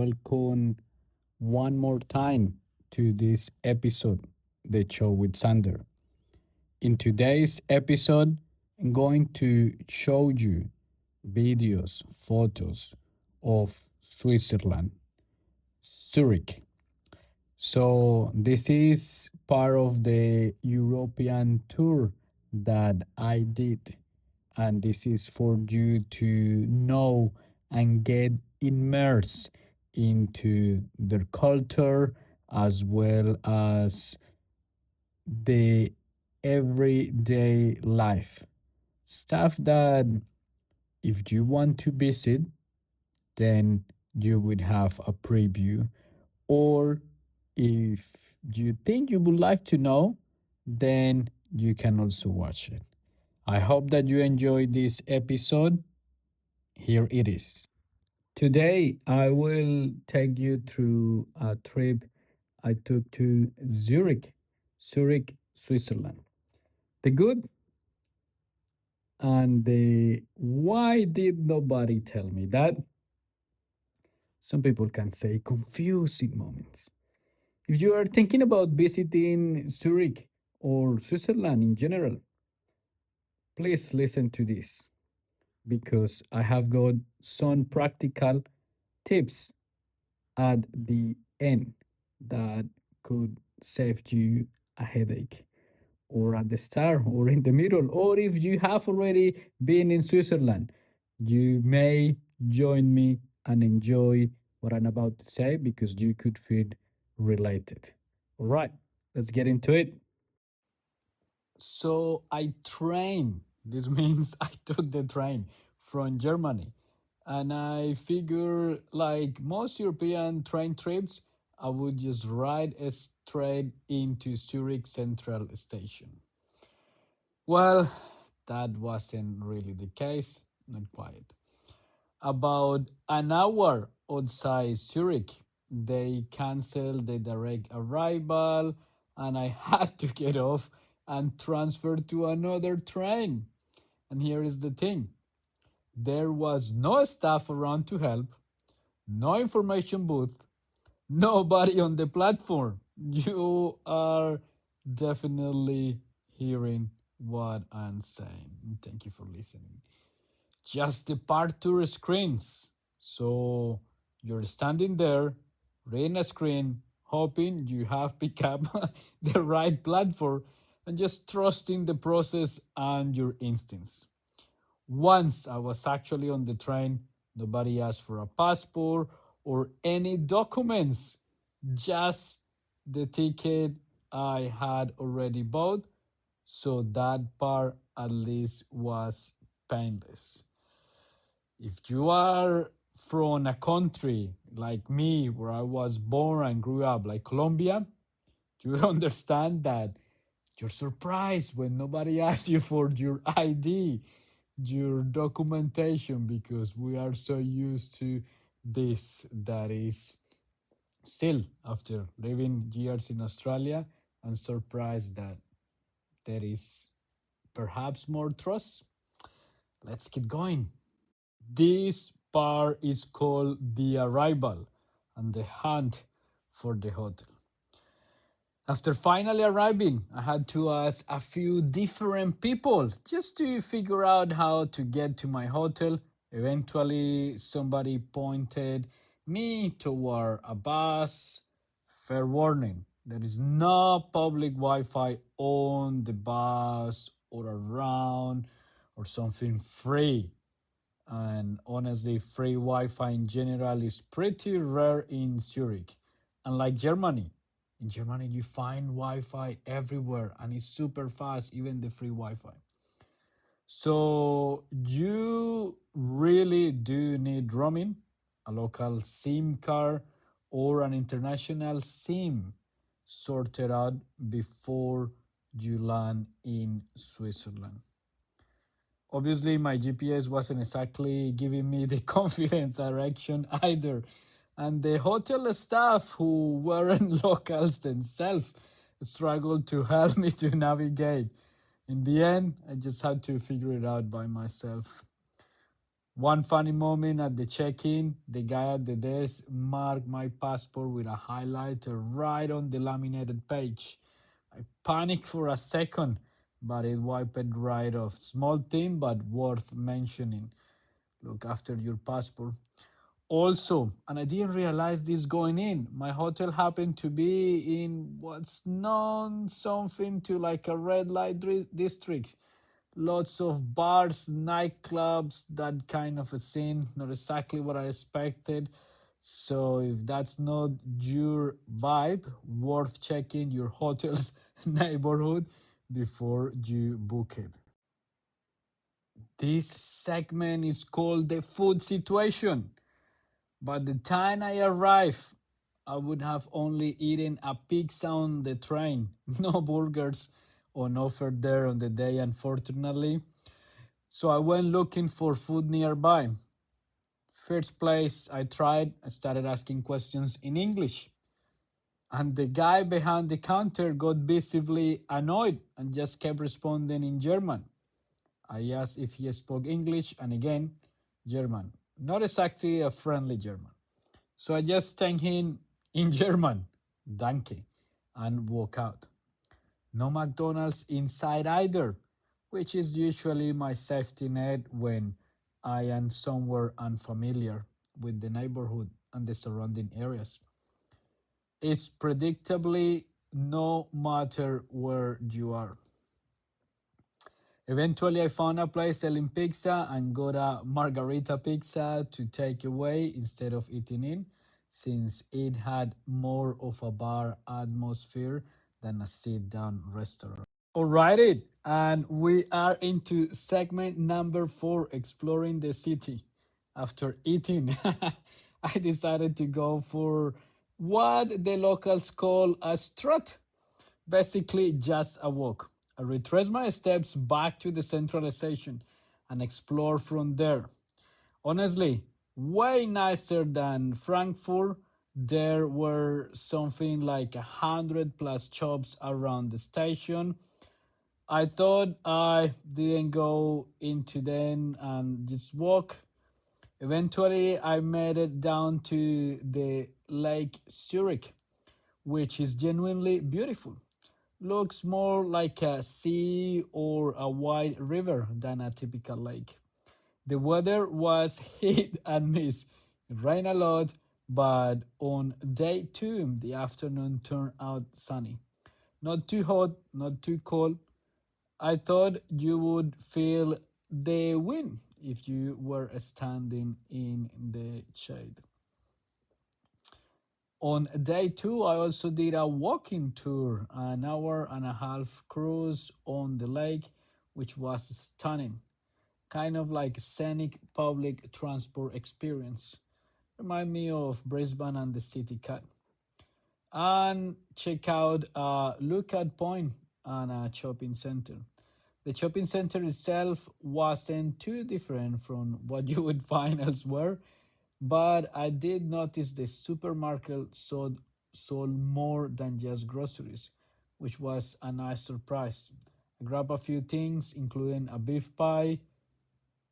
welcome one more time to this episode, The Show with Xander. In today's episode, I'm going to show you videos, photos of Switzerland, Zurich. So, this is part of the European tour that I did, and this is for you to know and get immersed into their culture as well as the everyday life stuff that if you want to visit, then you would have a preview, or if you think you would like to know, then you can also watch it. I hope that you enjoyed this episode. Here it is. Today, I will take you through a trip I took to Zurich, Switzerland. The good and the why did nobody tell me that? Some people can say confusing moments. If you are thinking about visiting Zurich or Switzerland in general, please listen to this because I have got some practical tips at the end that could save you a headache, or at the start, or in the middle, or if you have already been in Switzerland, you may join me and enjoy what I'm about to say because you could feel related. All right, let's get into it. So I train. This means I took the train from Germany. And I figure, like most European train trips, I would just ride straight into Zurich Central Station. Well, that wasn't really the case, not quite. About an hour outside Zurich, they canceled the direct arrival, and I had to get off and transfer to another train. And here is the thing, there was no staff around to help, no information booth, nobody on the platform. You are definitely hearing what I'm saying. Thank you for listening. Just the partour screens. So you're standing there, reading a screen, hoping you have picked up the right platform and just trusting the process and your instincts. Once I was actually on the train, nobody asked for a passport or any documents, just the ticket I had already bought. So that part at least was painless. If you are from a country like me, where I was born and grew up, like Colombia, you will understand that you're surprised when nobody asks you for your ID, your documentation, because we are so used to this that is still after living years in Australia and surprised that there is perhaps more trust. Let's keep going. This part is called the arrival and the hunt for the hotel. After finally arriving, I had to ask a few different people just to figure out how to get to my hotel. Eventually, somebody pointed me toward a bus. Fair warning, there is no public Wi Fi on the bus or around or something free. And honestly, free Wi-Fi in general is pretty rare in Zurich. Unlike Germany, in Germany you find Wi-Fi everywhere and it's super fast, even the free Wi-Fi. So you really do need roaming, a local SIM card, or an international SIM sorted out before you land in Switzerland. Obviously, my GPS wasn't exactly giving me the confidence direction either. And the hotel staff, who weren't locals themselves, struggled to help me to navigate. In the end, I just had to figure it out by myself. One funny moment at the check-in, the guy at the desk marked my passport with a highlighter right on the laminated page. I panicked for a second, but it wiped it right off. Small thing, but worth mentioning. Look after your passport. Also, and I didn't realize this going in, my hotel happened to be in what's known something to like a red light district. Lots of bars, nightclubs, that kind of a scene. Not exactly what I expected. So if that's not your vibe, worth checking your hotel's neighborhood before you book it. This segment is called the food situation. By the time I arrived, I would have only eaten a pizza on the train. No burgers on offer there on the day, unfortunately. So I went looking for food nearby. First place I tried, I started asking questions in English. And the guy behind the counter got visibly annoyed and just kept responding in German. I asked if he spoke English, and again, German. Not exactly a friendly German. So I just thanked him in German, danke, and walk out. No McDonald's inside either, which is usually my safety net when I am somewhere unfamiliar with the neighborhood and the surrounding areas. It's predictably no matter where you are. Eventually, I found a place selling pizza and got a margarita pizza to take away instead of eating in, since it had more of a bar atmosphere than a sit down restaurant. Alrighty, and we are into segment number 4, exploring the city. After eating, I decided to go for what the locals call a strut, basically just a walk. I retraced my steps back to the central station and explored from there. Honestly, way nicer than Frankfurt. There were something like 100 plus shops around the station. I thought I didn't go into them and just walk. Eventually, I made it down to the Lake Zurich, which is genuinely beautiful. Looks more like a sea or a wide river than a typical lake. The weather was hit and miss. It rained a lot, but on day 2, the afternoon turned out sunny. Not too hot, not too cold. I thought you would feel the wind if you were standing in the shade. On day 2, I also did a walking tour, an hour and a half cruise on the lake, which was stunning. Kind of like a scenic public transport experience. Remind me of Brisbane and the City Cat. And check out Lookout Point and a shopping center. The shopping center itself wasn't too different from what you would find elsewhere, but I did notice the supermarket sold more than just groceries, which was a nice surprise. I grabbed a few things, including a beef pie,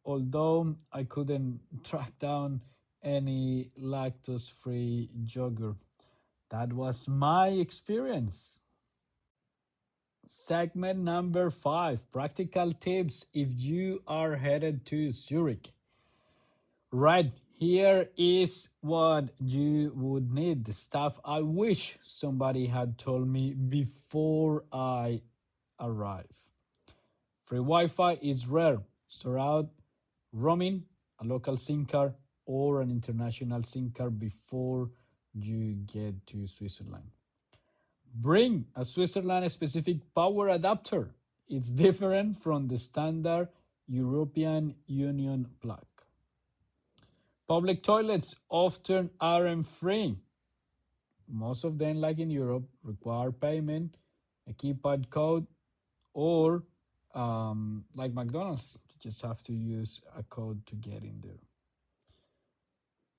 although I couldn't track down any lactose free yogurt. That was my experience. Segment number 5, practical tips if you are headed to Zurich. Right, here is what you would need, the stuff I wish somebody had told me before I arrive. Free Wi Fi is rare. Sort out roaming, a local SIM card, or an international SIM card before you get to Switzerland. Bring a Switzerland specific power adapter. It's different from the standard European Union plug. Public toilets often aren't free. Most of them, like in Europe, require payment, a keypad code, or like McDonald's, you just have to use a code to get in there.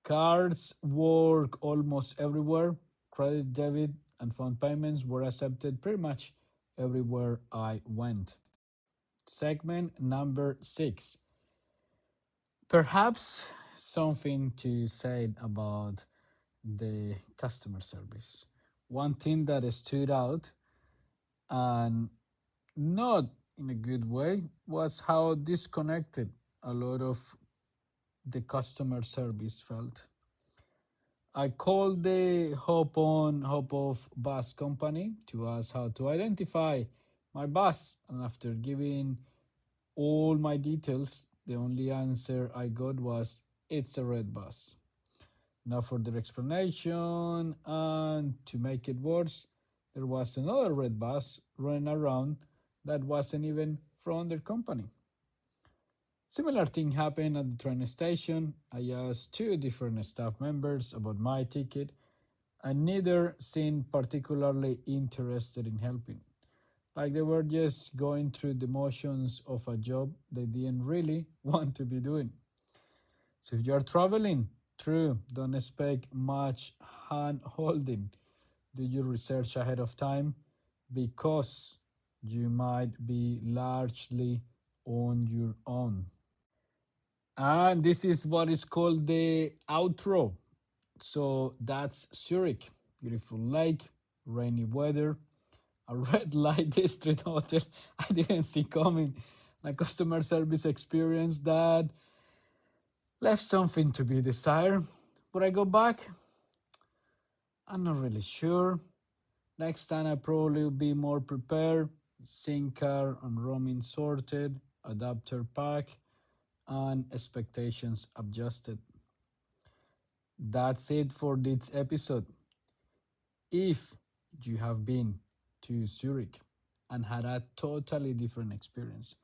Cards work almost everywhere. Credit, debit, and phone payments were accepted pretty much everywhere I went. Segment number 6, Perhaps something to say about the customer service. One thing that stood out, and not in a good way, was how disconnected a lot of the customer service felt. I called the Hop On Hop Off bus company to ask how to identify my bus, and after giving all my details, the only answer I got was it's a red bus. No further explanation, and to make it worse, there was another red bus running around that wasn't even from their company. Similar thing happened at the train station. I asked two different staff members about my ticket, and neither seemed particularly interested in helping. Like they were just going through the motions of a job they didn't really want to be doing. So if you are traveling, true, don't expect much hand holding. Do your research ahead of time because you might be largely on your own. And this is what is called the outro. So that's Zurich. Beautiful lake, rainy weather, a red light district hotel I didn't see coming, a customer service experience that left something to be desired. Would I go back? I'm not really sure. Next time I probably will be more prepared. SIM card and roaming sorted, adapter pack, and expectations adjusted. That's it for this episode. If you have been to Zurich and had a totally different experience,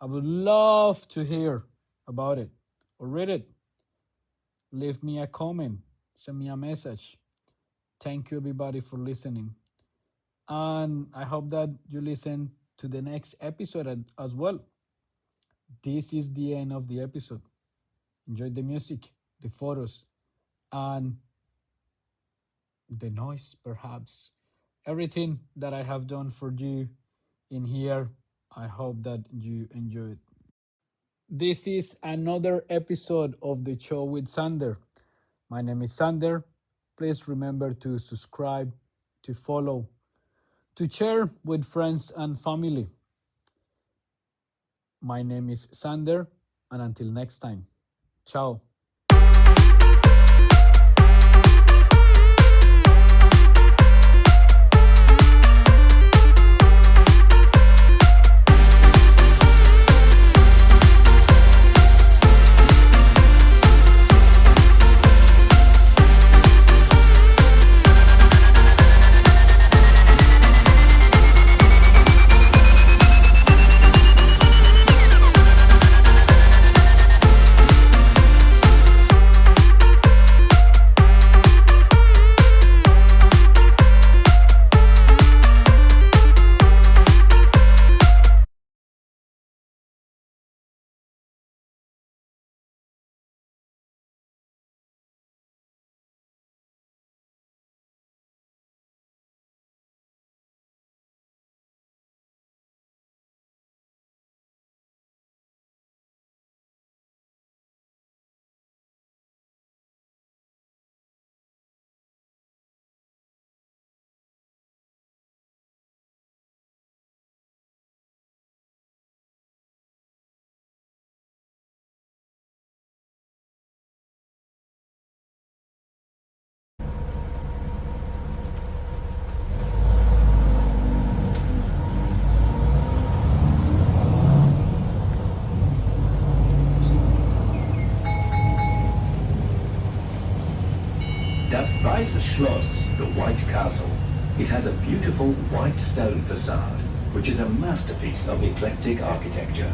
I would love to hear about it or read it. Leave me a comment, send me a message. Thank you, everybody, for listening. And I hope that you listen to the next episode as well. This is the end of the episode. Enjoy the music, the photos, and the noise, perhaps. Everything that I have done for you in here, I hope that you enjoy it. This is another episode of the show with Xander. My name is Xander. Please remember to subscribe, to follow, to share with friends and family. My name is Xander, and until next time, ciao. Das Weiße Schloss, the White Castle. It has a beautiful white stone facade, which is a masterpiece of eclectic architecture.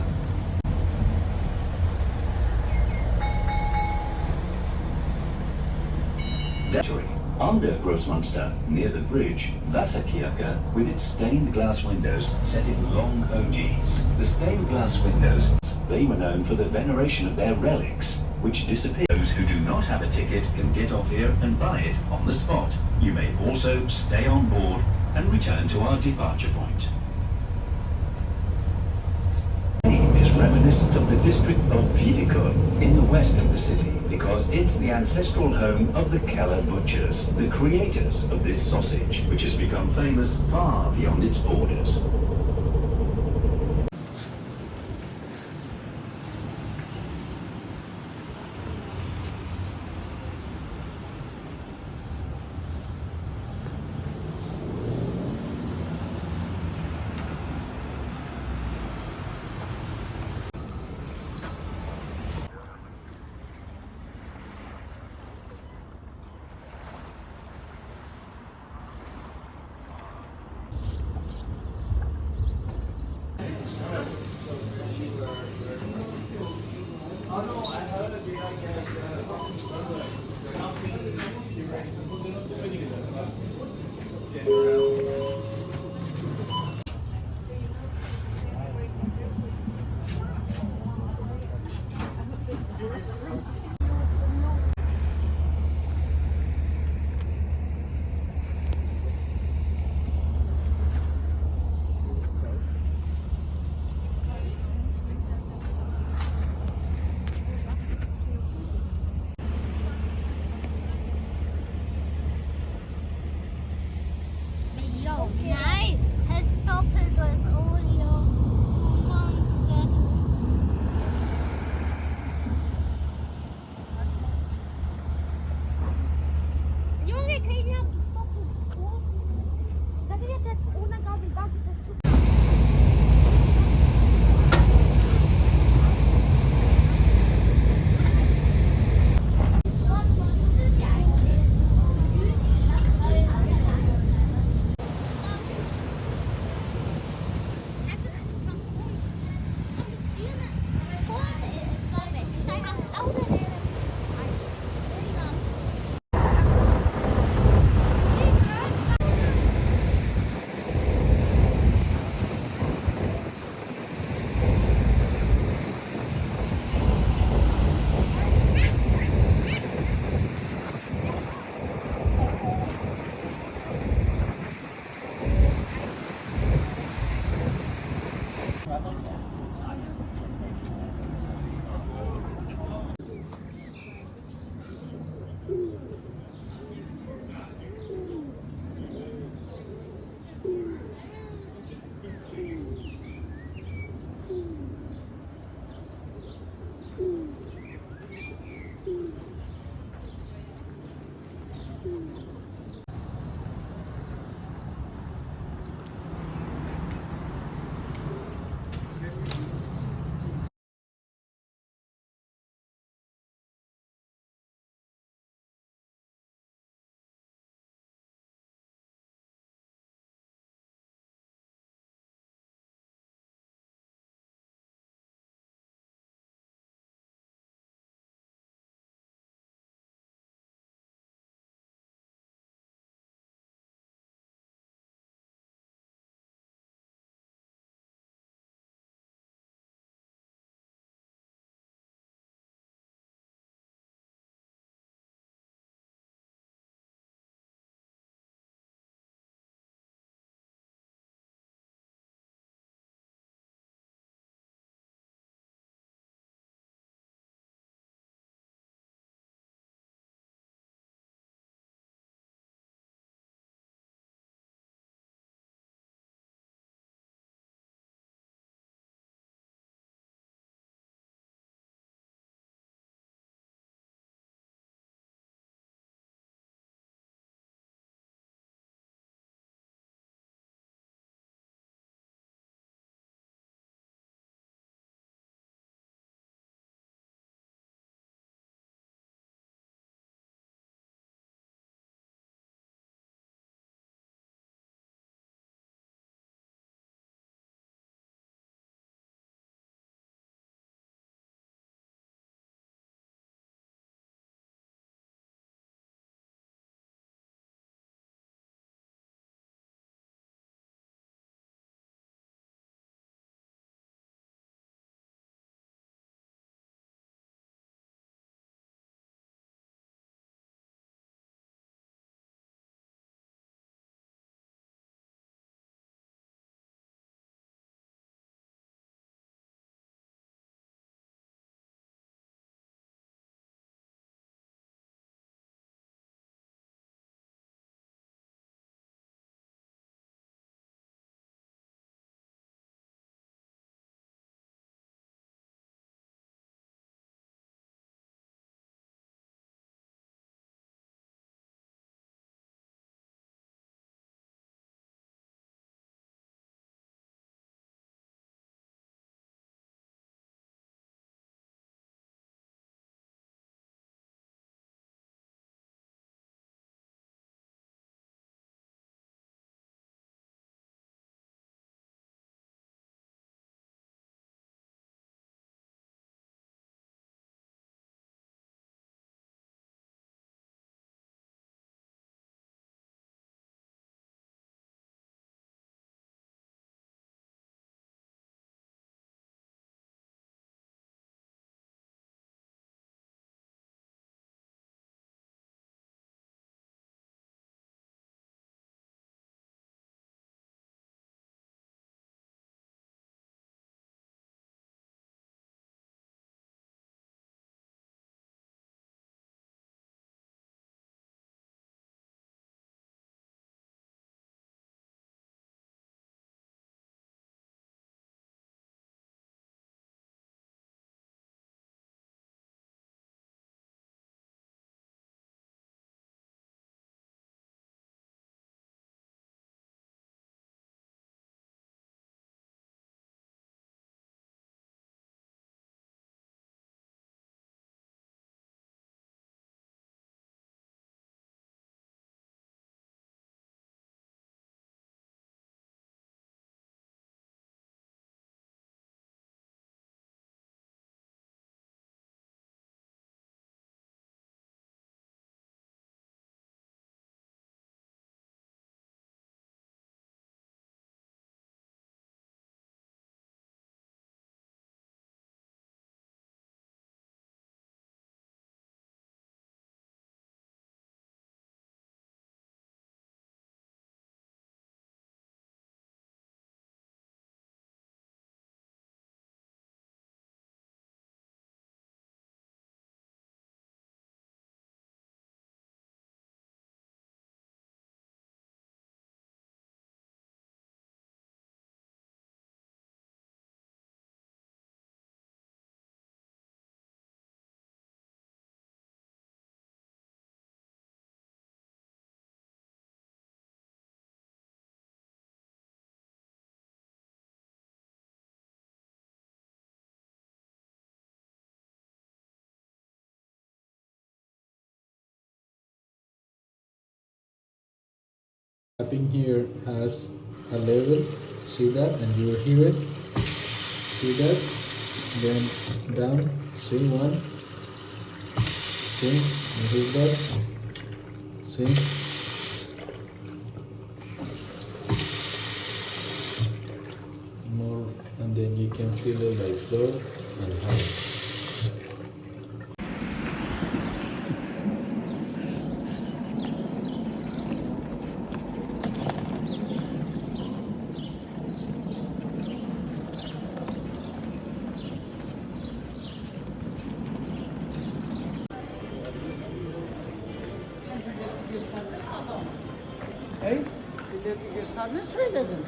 Under Grossmünster, near the bridge, Wasserkirche, with its stained glass windows set in long ogis. The stained glass windows, they were known for the veneration of their relics, which disappear. Those who do not have a ticket can get off here and buy it on the spot. You may also stay on board and return to our departure point. The name is reminiscent most of the district of Wiedekon in the west of the city because it's the ancestral home of the Keller Butchers, the creators of this sausage, which has become famous far beyond its borders. Nein, es doppelt das Olio. Junge, kan je op de stoppen op de school? Dat is het onagabel dag. Tapping here has a level. See that? And you hear it. See that? Then down. See one. See? You hear that? See? More, and then you can feel it like low and high. Hey? Bir de gösterme söyledin.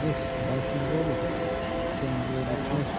This parking road from the place.